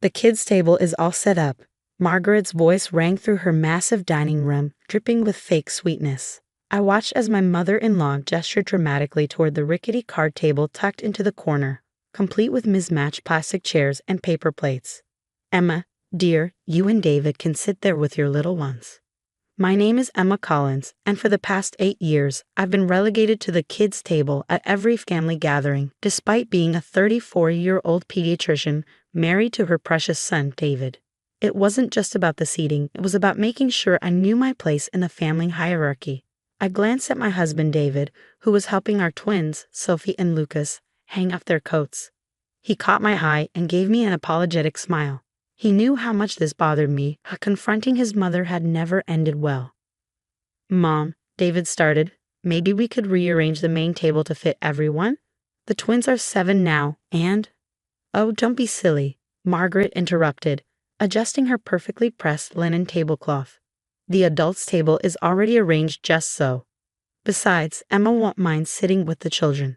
The kids' table is all set up. Margaret's voice rang through her massive dining room, dripping with fake sweetness. I watched as my mother-in-law gestured dramatically toward the rickety card table tucked into the corner, complete with mismatched plastic chairs and paper plates. Emma, dear, you and David can sit there with your little ones. My name is Emma Collins, and for the past 8 years, I've been relegated to the kids' table at every family gathering, despite being a 34-year-old pediatrician married to her precious son, David. It wasn't just about the seating, it was about making sure I knew my place in the family hierarchy. I glanced at my husband, David, who was helping our twins, Sophie and Lucas, hang up their coats. He caught my eye and gave me an apologetic smile. He knew how much this bothered me, how confronting his mother had never ended well. Mom, David started, maybe we could rearrange the main table to fit everyone? The twins are 7 now, and… Oh, don't be silly, Margaret interrupted, adjusting her perfectly pressed linen tablecloth. The adults' table is already arranged just so. Besides, Emma won't mind sitting with the children.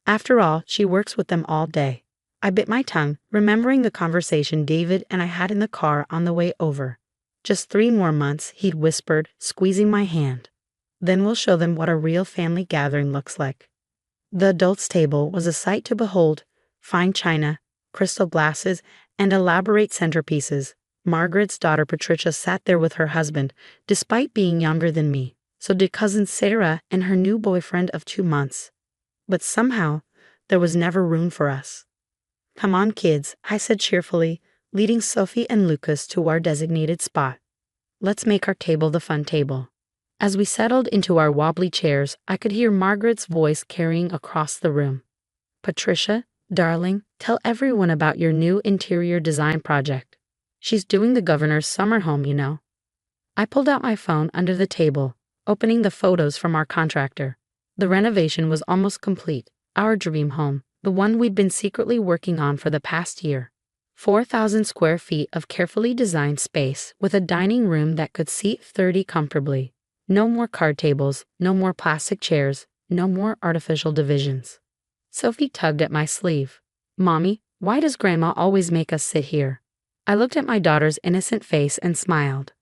After all, she works with them all day. I bit my tongue, remembering the conversation David and I had in the car on the way over. Just 3 more months, he'd whispered, squeezing my hand. Then we'll show them what a real family gathering looks like. The adults' table was a sight to behold. Fine china, crystal glasses, and elaborate centerpieces. Margaret's daughter Patricia sat there with her husband, despite being younger than me. So did cousin Sarah and her new boyfriend of 2 months. But somehow, there was never room for us. Come on, kids, I said cheerfully, leading Sophie and Lucas to our designated spot. Let's make our table the fun table. As we settled into our wobbly chairs, I could hear Margaret's voice carrying across the room. Patricia, darling, tell everyone about your new interior design project. She's doing the governor's summer home, you know. I pulled out my phone under the table, opening the photos from our contractor. The renovation was almost complete, our dream home. The one we'd been secretly working on for the past year. 4,000 square feet of carefully designed space with a dining room that could seat 30 comfortably. No more card tables, no more plastic chairs, no more artificial divisions. Sophie tugged at my sleeve. Mommy, why does Grandma always make us sit here? I looked at my daughter's innocent face and smiled.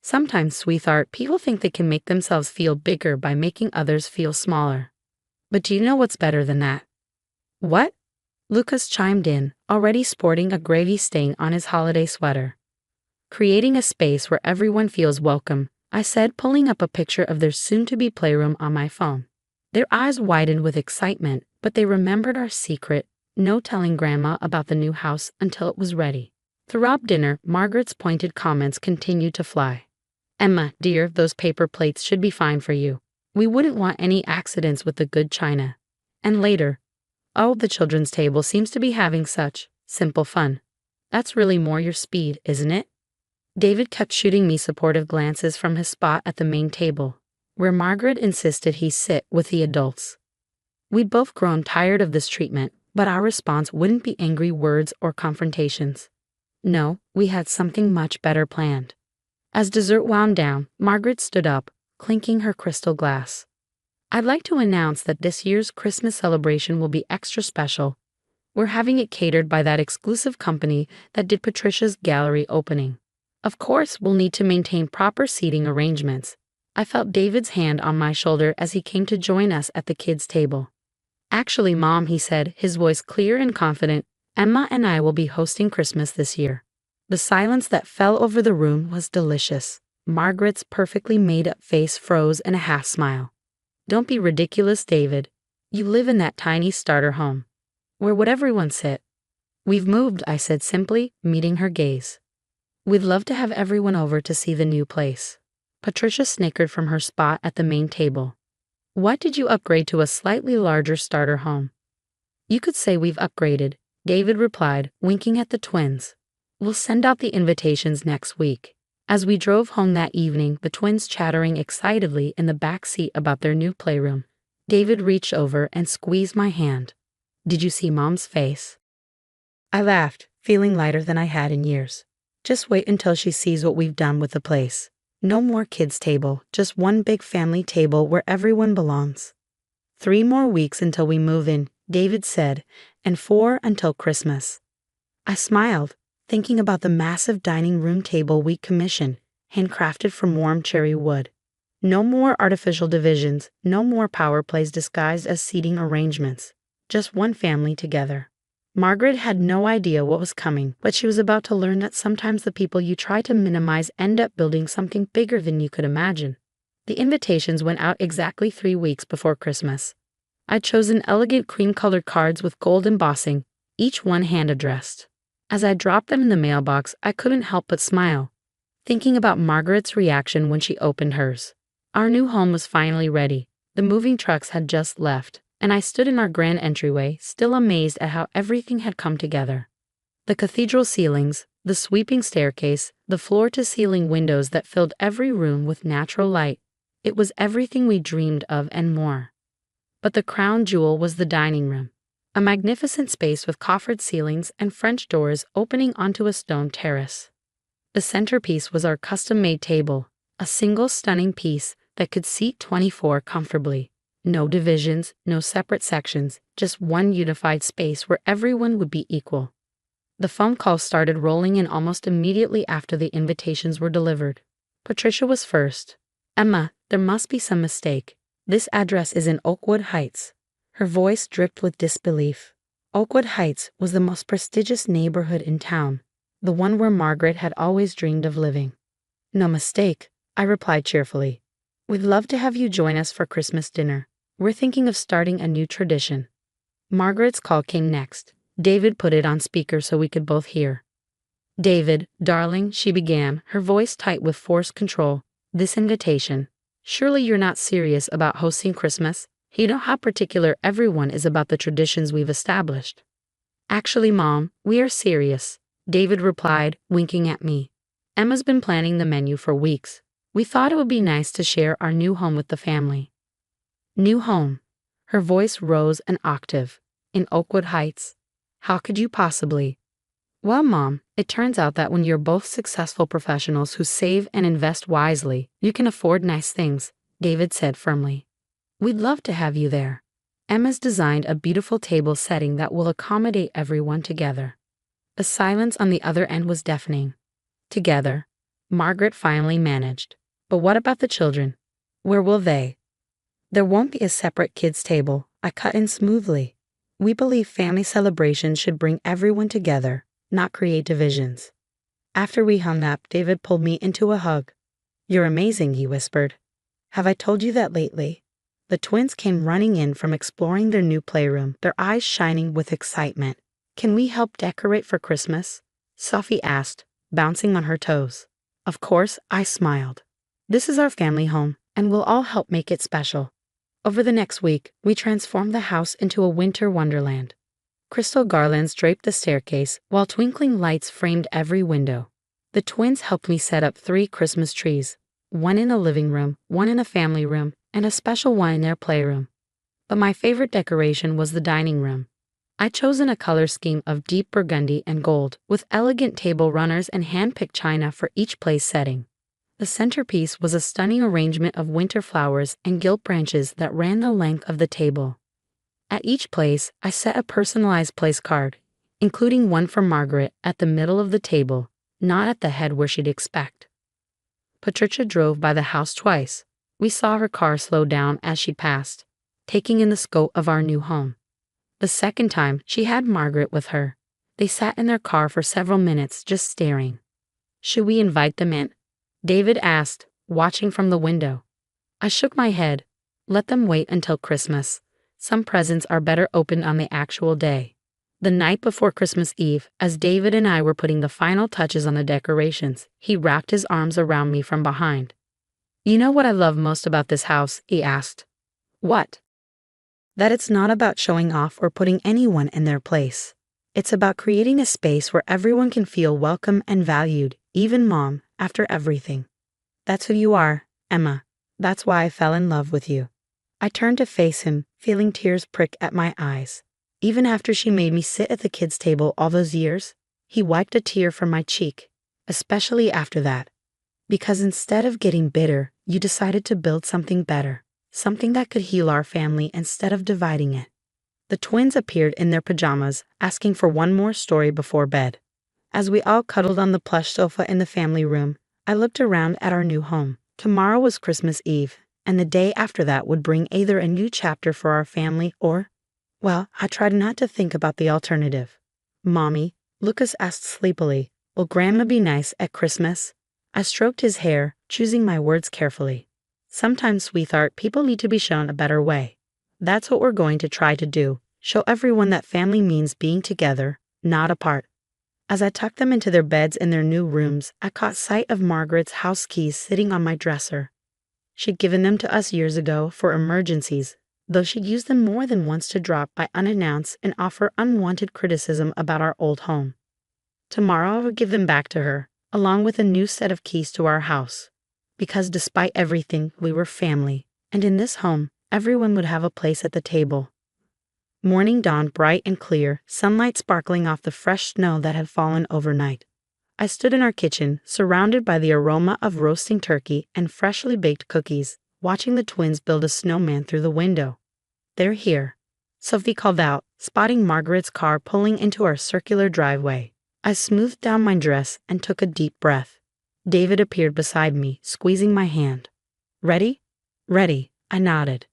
Sometimes, sweetheart, people think they can make themselves feel bigger by making others feel smaller. But do you know what's better than that? What? Lucas chimed in, already sporting a gravy stain on his holiday sweater. Creating a space where everyone feels welcome, I said, pulling up a picture of their soon-to-be playroom on my phone. Their eyes widened with excitement, but they remembered our secret, no telling Grandma about the new house until it was ready. Throughout dinner, Margaret's pointed comments continued to fly. Emma, dear, those paper plates should be fine for you. We wouldn't want any accidents with the good china. And later, oh, the children's table seems to be having such simple fun. That's really more your speed, isn't it? David kept shooting me supportive glances from his spot at the main table, where Margaret insisted he sit with the adults. We'd both grown tired of this treatment, but our response wouldn't be angry words or confrontations. No, we had something much better planned. As dessert wound down, Margaret stood up, clinking her crystal glass. I'd like to announce that this year's Christmas celebration will be extra special. We're having it catered by that exclusive company that did Patricia's gallery opening. Of course, we'll need to maintain proper seating arrangements. I felt David's hand on my shoulder as he came to join us at the kids' table. Actually, Mom, he said, his voice clear and confident, Emma and I will be hosting Christmas this year. The silence that fell over the room was delicious. Margaret's perfectly made-up face froze in a half-smile. Don't be ridiculous, David. You live in that tiny starter home. Where would everyone sit? We've moved, I said simply, meeting her gaze. We'd love to have everyone over to see the new place. Patricia snickered from her spot at the main table. What did you upgrade to a slightly larger starter home? You could say we've upgraded, David replied, winking at the twins. We'll send out the invitations next week. As we drove home that evening, the twins chattering excitedly in the back seat about their new playroom, David reached over and squeezed my hand. Did you see Mom's face? I laughed, feeling lighter than I had in years. Just wait until she sees what we've done with the place. No more kids' table, just one big family table where everyone belongs. 3 more weeks until we move in, David said, and 4 until Christmas. I smiled. thinking about the massive dining room table we commissioned, handcrafted from warm cherry wood. No more artificial divisions, no more power plays disguised as seating arrangements. Just one family together. Margaret had no idea what was coming, but she was about to learn that sometimes the people you try to minimize end up building something bigger than you could imagine. The invitations went out exactly 3 weeks before Christmas. I'd chosen elegant cream-colored cards with gold embossing, each one hand-addressed. As I dropped them in the mailbox, I couldn't help but smile, thinking about Margaret's reaction when she opened hers. Our new home was finally ready. The moving trucks had just left, and I stood in our grand entryway, still amazed at how everything had come together. The cathedral ceilings, the sweeping staircase, the floor-to-ceiling windows that filled every room with natural light. It was everything we dreamed of and more. But the crown jewel was the dining room, a magnificent space with coffered ceilings and French doors opening onto a stone terrace. The centerpiece was our custom-made table, a single stunning piece that could seat 24 comfortably. No divisions, no separate sections, just one unified space where everyone would be equal. The phone calls started rolling in almost immediately after the invitations were delivered. Patricia was first. "Emma, there must be some mistake. This address is in Oakwood Heights." Her voice dripped with disbelief. Oakwood Heights was the most prestigious neighborhood in town, the one where Margaret had always dreamed of living. "No mistake," I replied cheerfully. "We'd love to have you join us for Christmas dinner. We're thinking of starting a new tradition." Margaret's call came next. David put it on speaker so we could both hear. "David, darling," she began, her voice tight with forced control, "this invitation. Surely you're not serious about hosting Christmas? You know how particular everyone is about the traditions we've established." "Actually, Mom, we are serious," David replied, winking at me. "Emma's been planning the menu for weeks. We thought it would be nice to share our new home with the family." "New home." Her voice rose an octave. "In Oakwood Heights. How could you possibly?" "Well, Mom, it turns out that when you're both successful professionals who save and invest wisely, you can afford nice things," David said firmly. "We'd love to have you there. Emma's designed a beautiful table setting that will accommodate everyone together." The silence on the other end was deafening. "Together," Margaret finally managed. "But what about the children? Where will they?" "There won't be a separate kids' table," I cut in smoothly. "We believe family celebrations should bring everyone together, not create divisions." After we hung up, David pulled me into a hug. "You're amazing," he whispered. "Have I told you that lately?" The twins came running in from exploring their new playroom, their eyes shining with excitement. "Can we help decorate for Christmas?" Sophie asked, bouncing on her toes. Of course, I smiled. "This is our family home, and we'll all help make it special." Over the next week, we transformed the house into a winter wonderland. Crystal garlands draped the staircase, while twinkling lights framed every window. The twins helped me set up 3 Christmas trees, one in a living room, one in a family room, and a special one in their playroom. But my favorite decoration was the dining room. I'd chosen a color scheme of deep burgundy and gold, with elegant table runners and hand-picked china for each place setting. The centerpiece was a stunning arrangement of winter flowers and gilt branches that ran the length of the table. At each place, I set a personalized place card, including one for Margaret at the middle of the table, not at the head where she'd expect. Patricia drove by the house twice. We saw her car slow down as she passed, taking in the scope of our new home. The second time, she had Margaret with her. They sat in their car for several minutes, just staring. "Should we invite them in?" David asked, watching from the window. I shook my head. "Let them wait until Christmas. Some presents are better opened on the actual day." The night before Christmas Eve, as David and I were putting the final touches on the decorations, he wrapped his arms around me from behind. "You know what I love most about this house?" he asked. "What?" "That it's not about showing off or putting anyone in their place. It's about creating a space where everyone can feel welcome and valued, even Mom, after everything. That's who you are, Emma. That's why I fell in love with you." I turned to face him, feeling tears prick at my eyes. Even after she made me sit at the kids' table all those years, he wiped a tear from my cheek, especially after that. "Because instead of getting bitter, you decided to build something better, something that could heal our family instead of dividing it." The twins appeared in their pajamas, asking for one more story before bed. As we all cuddled on the plush sofa in the family room, I looked around at our new home. Tomorrow was Christmas Eve, and the day after that would bring either a new chapter for our family or, well, I tried not to think about the alternative. Mommy, Lucas asked sleepily, will Grandma be nice at Christmas? I stroked his hair, choosing my words carefully. Sometimes, sweetheart, people need to be shown a better way. That's what we're going to try to do. Show everyone that family means being together, not apart. As I tucked them into their beds in their new rooms, I caught sight of Margaret's house keys sitting on my dresser. She'd given them to us years ago for emergencies, though she'd used them more than once to drop by unannounced and offer unwanted criticism about our old home. Tomorrow I would give them back to her, along with a new set of keys to our house. Because despite everything, we were family, and in this home, everyone would have a place at the table. Morning dawned bright and clear, sunlight sparkling off the fresh snow that had fallen overnight. I stood in our kitchen, surrounded by the aroma of roasting turkey and freshly baked cookies, watching the twins build a snowman through the window. They're here, Sophie called out, spotting Margaret's car pulling into our circular driveway. I smoothed down my dress and took a deep breath. David appeared beside me, squeezing my hand. Ready? Ready, I nodded.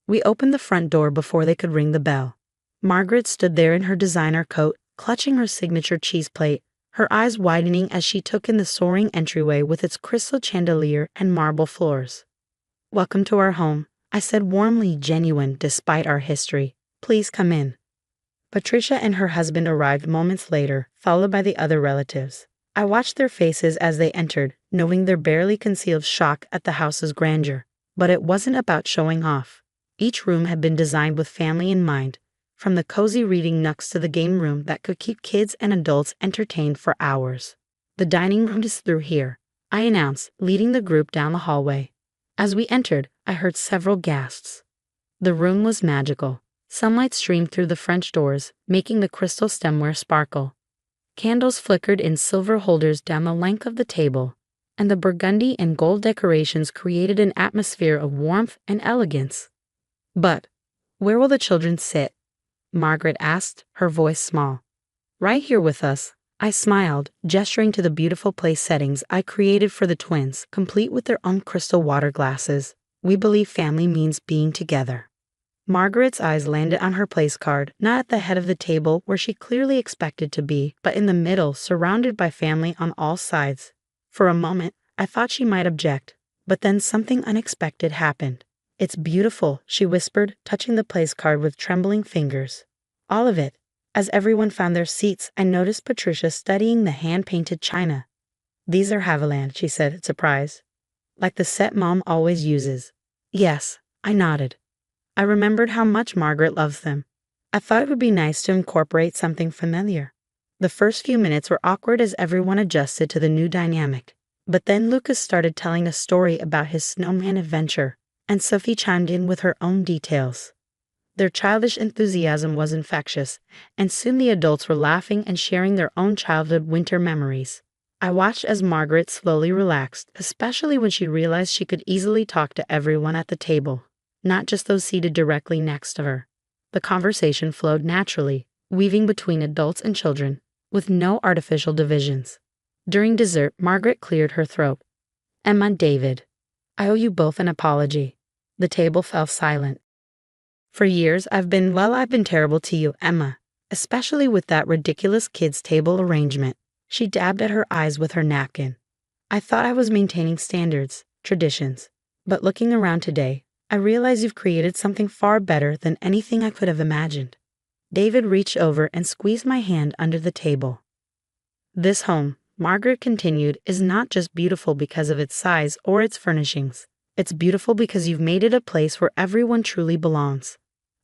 We opened the front door before they could ring the bell. Margaret stood there in her designer coat, clutching her signature cheese plate, her eyes widening as she took in the soaring entryway with its crystal chandelier and marble floors. Welcome to our home, I said, warmly genuine despite our history. Please come in. Patricia and her husband arrived moments later, followed by the other relatives. I watched their faces as they entered, knowing their barely concealed shock at the house's grandeur. But it wasn't about showing off. Each room had been designed with family in mind, from the cozy reading nooks to the game room that could keep kids and adults entertained for hours. The dining room is through here, I announced, leading the group down the hallway. As we entered, I heard several gasps. The room was magical. Sunlight streamed through the French doors, making the crystal stemware sparkle. Candles flickered in silver holders down the length of the table, and the burgundy and gold decorations created an atmosphere of warmth and elegance. But where will the children sit? Margaret asked, her voice small. Right here with us, I smiled, gesturing to the beautiful place settings I created for the twins, complete with their own crystal water glasses. We believe family means being together. Margaret's eyes landed on her place card, not at the head of the table where she clearly expected to be, but in the middle, surrounded by family on all sides. For a moment, I thought she might object, but then something unexpected happened. It's beautiful, she whispered, touching the place card with trembling fingers. All of it. As everyone found their seats, I noticed Patricia studying the hand-painted china. These are Haviland, she said, surprised. Like the set Mom always uses. Yes, I nodded. I remembered how much Margaret loves them. I thought it would be nice to incorporate something familiar. The first few minutes were awkward as everyone adjusted to the new dynamic. But then Lucas started telling a story about his snowman adventure, and Sophie chimed in with her own details. Their childish enthusiasm was infectious, and soon the adults were laughing and sharing their own childhood winter memories. I watched as Margaret slowly relaxed, especially when she realized she could easily talk to everyone at the table, not just those seated directly next to her. The conversation flowed naturally, weaving between adults and children, with no artificial divisions. During dessert, Margaret cleared her throat. Emma, David, I owe you both an apology. The table fell silent. For years, I've been terrible to you, Emma, especially with that ridiculous kids' table arrangement. She dabbed at her eyes with her napkin. I thought I was maintaining standards, traditions, but looking around today, I realize you've created something far better than anything I could have imagined. David reached over and squeezed my hand under the table. This home, Margaret continued, is not just beautiful because of its size or its furnishings. It's beautiful because you've made it a place where everyone truly belongs.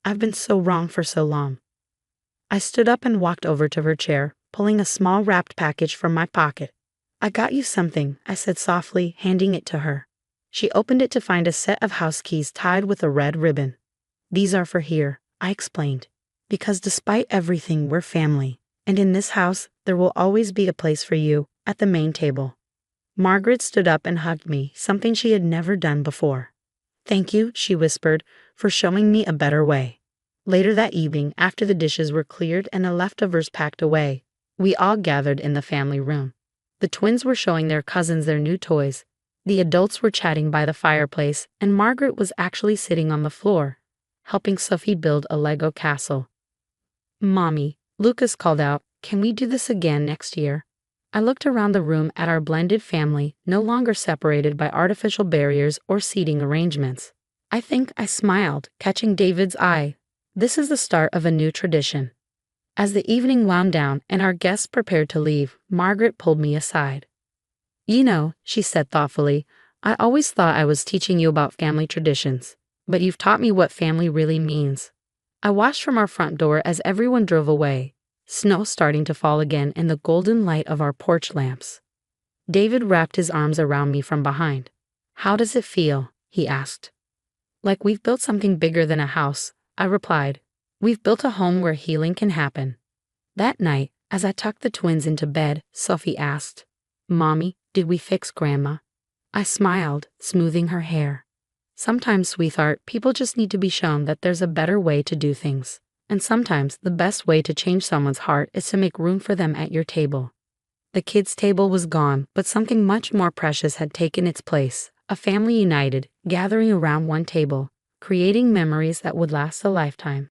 I've been so wrong for so long. I stood up and walked over to her chair, pulling a small wrapped package from my pocket. I got you something, I said softly, handing it to her. She opened it to find a set of house keys tied with a red ribbon. These are for here, I explained. Because despite everything, we're family. And in this house, there will always be a place for you, at the main table. Margaret stood up and hugged me, something she had never done before. Thank you, she whispered, for showing me a better way. Later that evening, after the dishes were cleared and the leftovers packed away, We all gathered in the family room. The twins were showing their cousins their new toys. The adults were chatting by the fireplace, and Margaret was actually sitting on the floor, helping Sophie build a Lego castle. "Mommy," Lucas called out, "can we do this again next year?" I looked around the room at our blended family, no longer separated by artificial barriers or seating arrangements. I think I smiled, catching David's eye. This is the start of a new tradition. As the evening wound down and our guests prepared to leave, Margaret pulled me aside. "You know," she said thoughtfully, "I always thought I was teaching you about family traditions, but you've taught me what family really means." I watched from our front door as everyone drove away, snow starting to fall again in the golden light of our porch lamps. David wrapped his arms around me from behind. "How does it feel?" he asked. "Like we've built something bigger than a house," I replied. "We've built a home where healing can happen." That night, as I tucked the twins into bed, Sophie asked, "Mommy, did we fix Grandma?" I smiled, smoothing her hair. "Sometimes, sweetheart, people just need to be shown that there's a better way to do things. And sometimes the best way to change someone's heart is to make room for them at your table." The kids' table was gone, but something much more precious had taken its place. A family united, gathering around one table, creating memories that would last a lifetime.